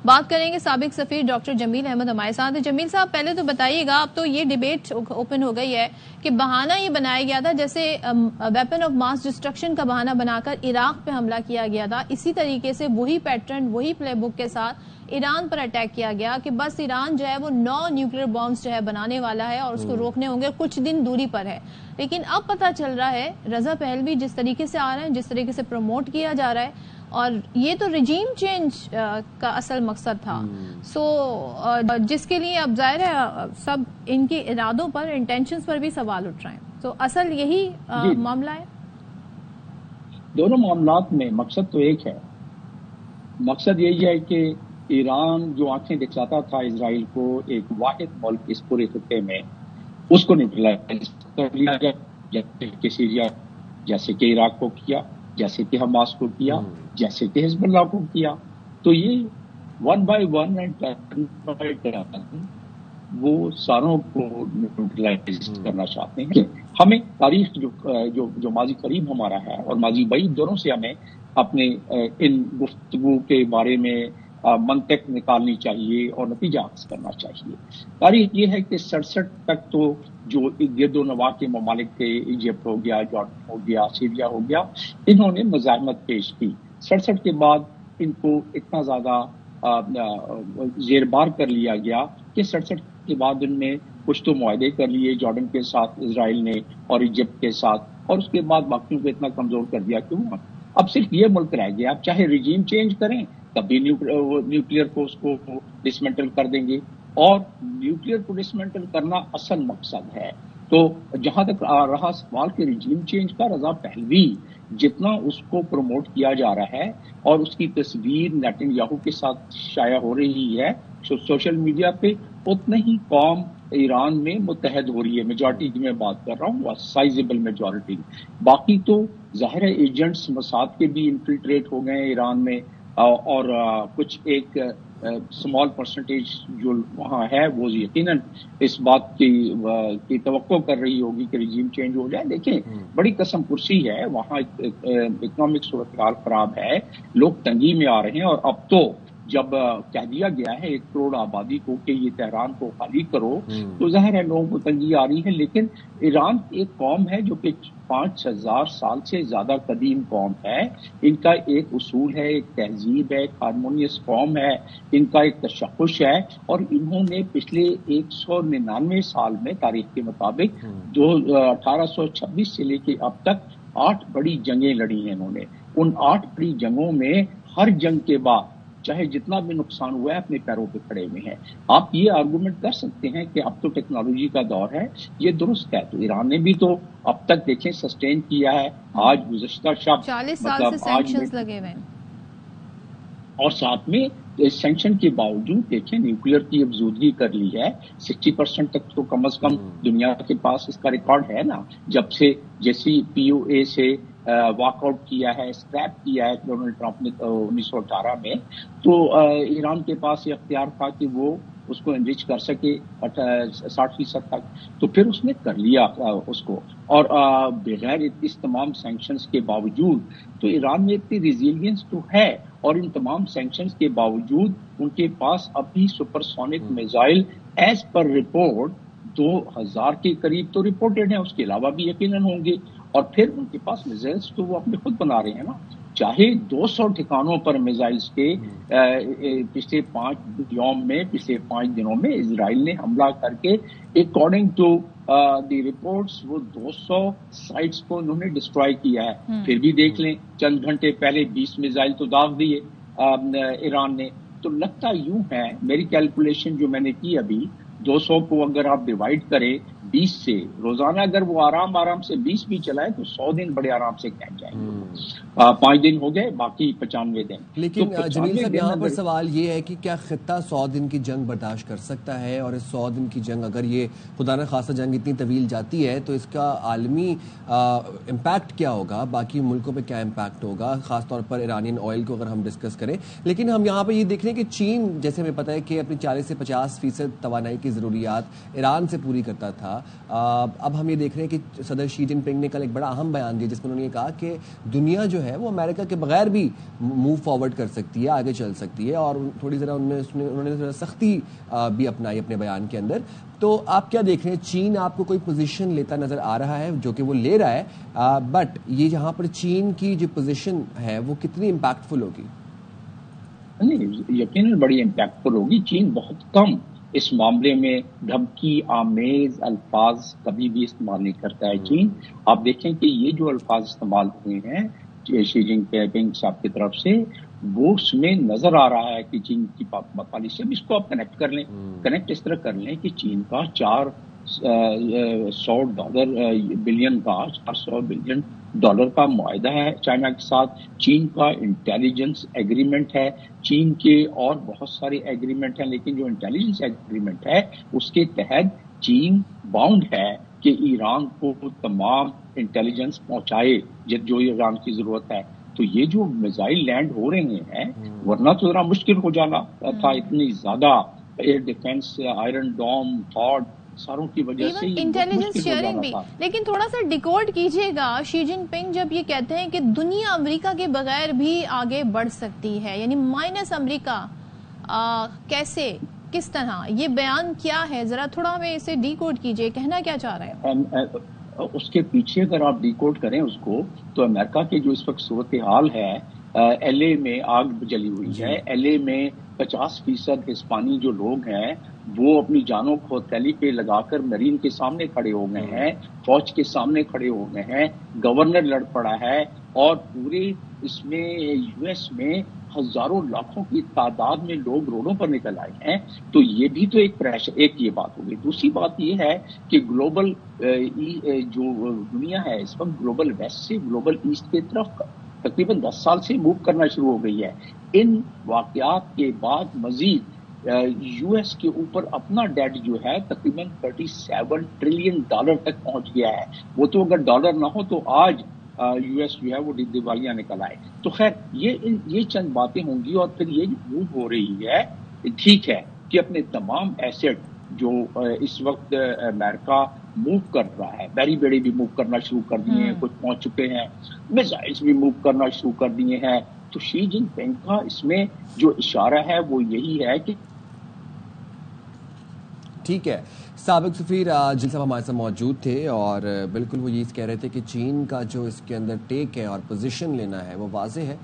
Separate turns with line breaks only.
بات کریں گے سابق سفیر ڈاکٹر جمیل احمد ہمارے ساتھ ہیں۔ جمیل صاحب پہلے تو بتائیے گا، اب تو یہ ڈیبیٹ اوپن ہو گئی ہے کہ بہانہ یہ بنایا گیا تھا جیسے ویپن آف ماس ڈسٹرکشن کا بہانہ بنا کر عراق پہ حملہ کیا گیا تھا، اسی طریقے سے وہی پیٹرن وہی پلے بک کے ساتھ ایران پر اٹیک کیا گیا کہ بس ایران جو ہے وہ 9 نیوکلیئر بامز جو ہے بنانے والا ہے اور اس کو روکنے ہوں گے، کچھ دن دوری پر ہے۔ لیکن اب پتہ چل رہا ہے رضا پہلوی جس طریقے سے آ رہے ہیں، جس طریقے سے پروموٹ کیا جا رہا ہے، اور یہ تو رجیم چینج کا اصل مقصد تھا، جس کے لیے اب ظاہر ہے سب ان کے ارادوں پر، انٹینشنز پر بھی سوال اٹھ رہے ہیں۔ تو اصل یہی معاملہ ہے۔
دونوں معاملات میں مقصد تو ایک ہے، مقصد یہی ہے کہ ایران جو آنکھیں دکھلاتا تھا اسرائیل کو ایک واحد ملک اس پورے خطے میں، اس کو نیوٹرلائز کر لیا جائے، جیسے کہ سیریا، جیسے کہ عراق کو کیا، جیسے کہ حماس کو کیا، جیسے کہ حزب اللہ کو کیا۔ تو یہ 1 by 1 وہ ساروں کو نیوٹرلائز کرنا چاہتے ہیں۔ ہمیں تاریخ جو ماضی قریب ہمارا ہے اور ماضی بعید دونوں سے ہمیں اپنے ان گفتگو کے بارے میں منطق نکالنی چاہیے اور نتیجہ حاصل کرنا چاہیے۔ تاریخ یہ ہے کہ 67 تک تو جو گرد و نواح کے ممالک تھے، ایجپٹ ہو گیا، جارڈن ہو گیا، سیریا ہو گیا، انہوں نے مزاحمت پیش کی۔ 67 کے بعد ان کو اتنا زیادہ زیر بار کر لیا گیا کہ 67 کے بعد ان نے کچھ تو معاہدے کر لیے جارڈن کے ساتھ اسرائیل نے اور ایجپٹ کے ساتھ، اور اس کے بعد باقیوں کو اتنا کمزور کر دیا کہ وہ اب صرف یہ ملک رہ گیا۔ اب چاہے رجیم چینج کریں تب بھی نیوکلیئر فورس کو ڈسمنٹل کر دیں گے، اور نیوکلیئر کو ڈسمنٹل کرنا اصل مقصد ہے۔ تو جہاں تک رہا سوال کہ رجیم چینج کا، رضا پہلوی جتنا اس کو پروموٹ کیا جا رہا ہے اور اس کی تصویر نیتن یاہو کے ساتھ شائع ہو رہی ہے سوشل میڈیا پہ، اتنا ہی قوم ایران میں متحد ہو رہی ہے۔ میجورٹی کی میں بات کر رہا ہوں، سائزیبل میجورٹی۔ باقی تو ظاہر ہے ایجنٹس موساد کے بھی انفلٹریٹ ہو گئے ایران میں، اور کچھ ایک اسمال پرسنٹیج جو وہاں ہے وہ یقیناً اس بات کی توقع کر رہی ہوگی کہ رجیم چینج ہو جائے۔ دیکھیں بڑی قسم کرسی ہے وہاں، اکنامک صورتحال خراب ہے، لوگ تنگی میں آ رہے ہیں، اور اب تو جب کہہ دیا گیا ہے 1 کروڑ آبادی کو کہ یہ تہران کو خالی کرو، تو ظاہر ہے لوگوں کو تنگی آ رہی ہے۔ لیکن ایران ایک قوم ہے جو کہ 5000 سال سے زیادہ قدیم قوم ہے، ان کا ایک اصول ہے، ایک تہذیب ہے، ایک ہارمونیس قوم ہے، ان کا ایک تشخص ہے، اور انہوں نے پچھلے 199 سال میں تاریخ کے مطابق 1826 سے لے کے اب تک 8 بڑی جنگیں لڑی ہیں انہوں نے۔ ان 8 بڑی جنگوں میں ہر جنگ کے بعد چاہے جتنا بھی نقصان ہوا ہے اپنے پیروں پہ کھڑے ہوئے ہیں۔ آپ یہ آرگومنٹ کر سکتے ہیں کہ اب تو ٹیکنالوجی کا دور ہے، یہ درست ہے، تو ایران نے بھی تو اب تک دیکھیں سسٹین کیا ہے۔ آج گزشتہ شب
40 سال سے سینکشنز لگے ہوئے ہیں،
اور ساتھ میں سینکشن کے باوجود دیکھیں نیوکلیئر کی افزودگی کر لی ہے 60% تک، تو کم از کم دنیا کے پاس اس کا ریکارڈ ہے نا، جب سے جیسی POA سے واک آؤٹ کیا ہے، اسکریپ کیا ہے ڈونلڈ ٹرمپ نے 1918 میں، تو ایران کے پاس یہ اختیار تھا کہ وہ اس کو انرچ کر سکے 60% تک، تو پھر اس نے کر لیا اس کو، اور بغیر اس تمام سینکشنز کے باوجود تو ایران میں اتنی ریزیلینس تو ہے، اور ان تمام سینکشنز کے باوجود ان کے پاس ابھی super sonic missile as per report 2000 کے قریب تو رپورٹڈ ہیں، اس کے علاوہ بھی یقیناً ہوں گے، اور پھر ان کے پاس میزائلز تو وہ اپنے خود بنا رہے ہیں نا۔ چاہے 200 ٹھکانوں پر میزائلز کے پچھلے 5 دنوں میں اسرائیل نے حملہ کر کے اکارڈنگ ٹو دی رپورٹس وہ 200 سائٹس کو انہوں نے ڈسٹرائے کیا ہے۔ پھر بھی دیکھ لیں چند گھنٹے پہلے 20 میزائل تو داغ دیے ایران نے۔ تو لگتا یوں ہے، میری کیلکولیشن جو میں نے کی ابھی، 200 کو اگر آپ ڈیوائڈ کریں 20 سے، روزانہ اگر وہ آرام سے 20 بھی چلائے تو 100 دن بڑے آرام سے کہہ جائیں گے۔ 5 دن ہو گئے، باقی 95 دن۔
لیکن جمیل صاحب یہاں پر سوال یہ ہے کہ کیا خطہ 100 دن کی جنگ برداشت کر سکتا ہے؟ اور اس 100 دن کی جنگ اگر یہ خدا نہ خواستہ جنگ اتنی طویل جاتی ہے تو اس کا عالمی امپیکٹ کیا ہوگا، باقی ملکوں پہ کیا امپیکٹ ہوگا، خاص طور پر ایرانین آئل کو اگر ہم ڈسکس کریں۔ لیکن ہم یہاں پہ یہ دیکھ رہے ہیں کہ چین جیسے ہمیں پتہ ہے کہ اپنی 40 سے 50% توانائی کی ضروریات ایران سے پوری کرتا تھا، تھا. اب ہم یہ دیکھ رہے ہیں کہ صدر شی جن پنگ نے کل ایک بڑا اہم بیان دیا جس میں انہوں نے کہا کہ دنیا جو ہے وہ امریکہ کے بغیر بھی موو فارورڈ کر سکتی ہے, آگے چل سکتی ہے, اور تھوڑی ذرا انہوں نے سختی بھی اپنائی اپنے بیان کے اندر. تو آپ کیا دیکھ رہے ہیں, چین آپ کو کوئی پوزیشن لیتا نظر آ رہا ہے جو کہ وہ لے رہا ہے, بٹ یہ جہاں پر چین کی جو پوزیشن ہے وہ کتنی امپیکٹفل ہوگی؟
یقیناً بڑی امپیکٹفل ہوگی. چین بہت کم اس معاملے میں دھمکی آمیز الفاظ کبھی بھی استعمال نہیں کرتا ہے چین. آپ دیکھیں کہ یہ جو الفاظ استعمال ہوئے ہیں شی جن پنگ صاحب کی طرف سے, وہ اس میں نظر آ رہا ہے کہ چین کی پالیسی. اس کو آپ کنیکٹ کر لیں, کنیکٹ اس طرح کر لیں کہ چین کا $400 بلین کا معاہدہ ہے چائنا کے ساتھ. چین کا انٹیلیجنس ایگریمنٹ ہے, چین کے اور بہت سارے ایگریمنٹ ہیں, لیکن جو انٹیلیجنس ایگریمنٹ ہے اس کے تحت چین باؤنڈ ہے کہ ایران کو تمام انٹیلیجنس پہنچائے جو ایران کی ضرورت ہے. تو یہ جو میزائل لینڈ ہو رہے ہیں, ورنہ تو ذرا مشکل ہو جانا تھا, اتنی زیادہ ایئر ڈیفنس, آئرن ڈوم, تھاڈ ساروں کی وجہ سے
انٹیلیجنس شیئرنگ بھی. لیکن تھوڑا سا ڈیکوڈ کیجئے گا, شی جن پنگ جب یہ کہتے ہیں کہ دنیا امریکہ کے بغیر بھی آگے بڑھ سکتی ہے, یعنی مائنس امریکہ, کیسے, کس طرح, یہ بیان کیا ہے, ذرا تھوڑا ہمیں اسے ڈیکوڈ کیجئے, کہنا کیا چاہ رہے ہیں؟
اس کے پیچھے اگر آپ ڈیکوڈ کریں اس کو, تو امریکہ کی جو اس وقت صورتحال ہے, ایل اے میں آگ جلی ہوئی ہے. ایل اے میں 50% ہسپانی جو لوگ ہیں وہ اپنی جانوں کو ہتھیلی پہ لگا کر مرین کے سامنے کھڑے ہو گئے ہیں, فوج کے سامنے کھڑے ہو گئے ہیں, گورنر لڑ پڑا ہے, اور پورے اس میں یو ایس میں ہزاروں لاکھوں کی تعداد میں لوگ روڈوں پر نکل آئے ہیں. تو یہ بھی تو ایک پریشر, ایک یہ بات ہوگی. دوسری بات یہ ہے کہ گلوبل جو دنیا ہے اس وقت گلوبل ویسٹ سے گلوبل ایسٹ کی طرف تقریباً 10 سال سے موو کرنا شروع ہو گئی ہے. ان واقعات کے بعد مزید یو ایس کے اوپر اپنا ڈیٹ جو ہے تقریباً $37 ٹریلین تک پہنچ گیا ہے. وہ تو اگر ڈالر نہ ہو تو آج یو ایس جو ہے وہ دیوالیاں نکل آئے. تو خیر یہ چند باتیں ہوں گی, اور پھر یہ موو ہو رہی ہے. ٹھیک ہے کہ اپنے تمام ایسٹ جو اس وقت امریکہ موو کر رہا ہے, بیری بیڑی بھی موو کرنا شروع کر دیے ہیں, کچھ پہنچ چکے ہیں, میزائلز بھی موو کرنا شروع کر دیے ہیں. تو شی جن پنگ کا اس میں جو اشارہ ہے وہ یہی ہے کہ
ٹھیک ہے. سابق سفیر جن صاحب ہمارے ساتھ موجود تھے, اور بالکل وہ یہ کہہ رہے تھے کہ چین کا جو اس کے اندر ٹیک ہے اور پوزیشن لینا ہے وہ واضح ہے.